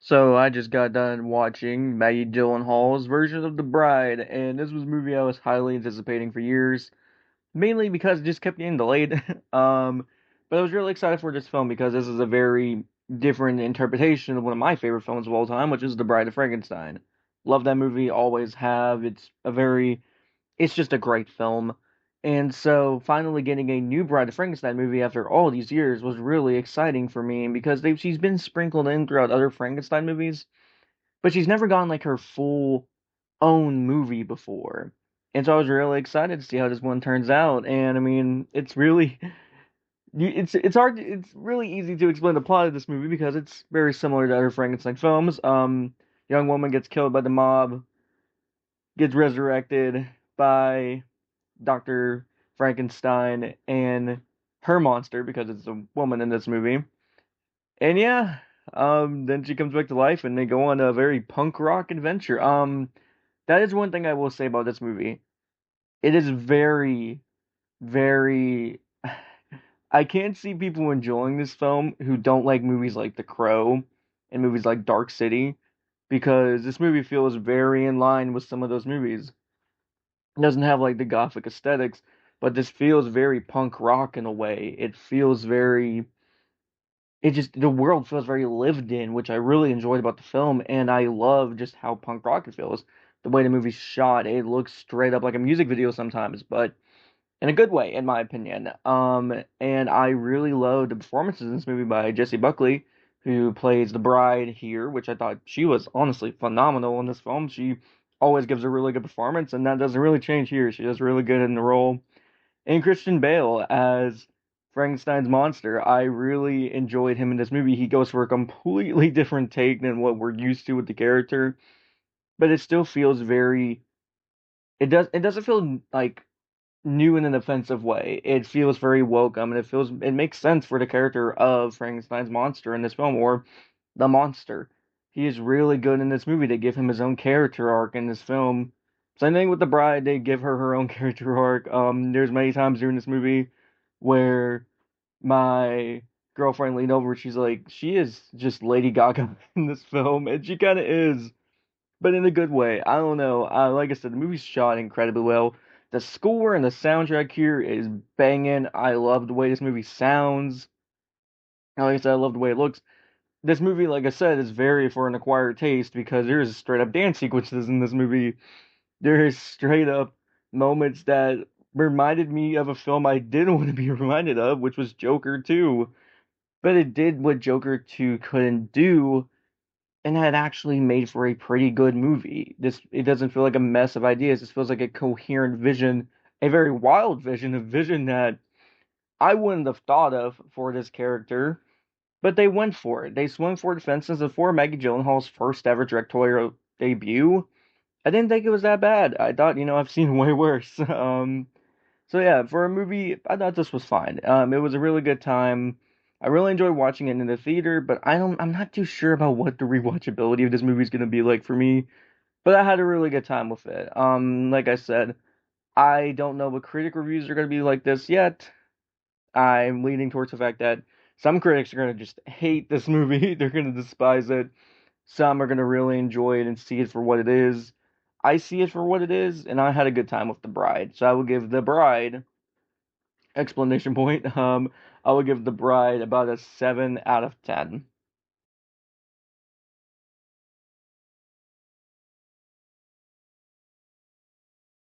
So I just got done watching Maggie Gyllenhaal's version of The Bride, and this was a movie I was highly anticipating for years, mainly because it just kept getting delayed. But I was really excited for this film because this is a very different interpretation of one of my favorite films of all time, which is The Bride of Frankenstein. Love that movie, always have. It's just a great film. And so finally getting a new Bride of Frankenstein movie after all these years was really exciting for me because she's been sprinkled in throughout other Frankenstein movies, but she's never gotten like her full own movie before. And so I was really excited to see how this one turns out. And I mean, it's really it's really easy to explain the plot of this movie because it's very similar to other Frankenstein films. Young woman gets killed by the mob, gets resurrected by Dr. Frankenstein and her monster because it's a woman in this movie. And yeah, then she comes back to life and they go on a very punk rock adventure. That is one thing I will say about this movie. It is very, very. I can't see people enjoying this film who don't like movies like The Crow and movies like Dark City because this movie feels very in line with some of those movies. It doesn't have like the gothic aesthetics, but this feels very punk rock in a way. It feels very it just the world feels very lived in, which I really enjoyed about the film, and I love just how punk rock it feels. The way the movie's shot, it looks straight up like a music video sometimes, but in a good way, in my opinion. And I really loved the performances in this movie by Jessie Buckley, who plays the bride here, which I thought she was honestly phenomenal in this film. She always gives a really good performance, and that doesn't really change here. She does really good in the role. And Christian Bale as Frankenstein's monster, I really enjoyed him in this movie. He goes for a completely different take than what we're used to with the character, but it still feels very. It doesn't feel like new in an offensive way. It feels very welcome, and it makes sense for the character of Frankenstein's monster in this film, or the monster. He is really good in this movie. They give him his own character arc in this film. Same thing with the bride. They give her her own character arc. There's many times during this movie where my girlfriend leaned over. She's like, she is just Lady Gaga in this film, and she kind of is, but in a good way. I don't know. Like I said, the movie's shot incredibly well. The score and the soundtrack here is banging. I love the way this movie sounds. And like I said, I love the way it looks. This movie, like I said, is very for an acquired taste because there's straight up dance sequences in this movie. There's straight up moments that reminded me of a film I didn't want to be reminded of, which was Joker 2. But it did what Joker 2 couldn't do, and that actually made for a pretty good movie. It doesn't feel like a mess of ideas. This feels like a coherent vision, a very wild vision, a vision that I wouldn't have thought of for this character, but they went for it. They swung for the fences, and for Maggie Gyllenhaal's first ever directorial debut, I didn't think it was that bad. I thought, I've seen way worse. So yeah, for a movie, I thought this was fine. It was a really good time. I really enjoyed watching it in the theater, but I'm not too sure about what the rewatchability of this movie is gonna be like for me. But I had a really good time with it. Like I said, I don't know what critic reviews are gonna be like this yet. I'm leaning towards the fact that some critics are gonna just hate this movie. They're gonna despise it. Some are gonna really enjoy it and see it for what it is. I see it for what it is, and I had a good time with The Bride. So I will give The Bride explanation point. I would give The Bride about a 7 out of 10.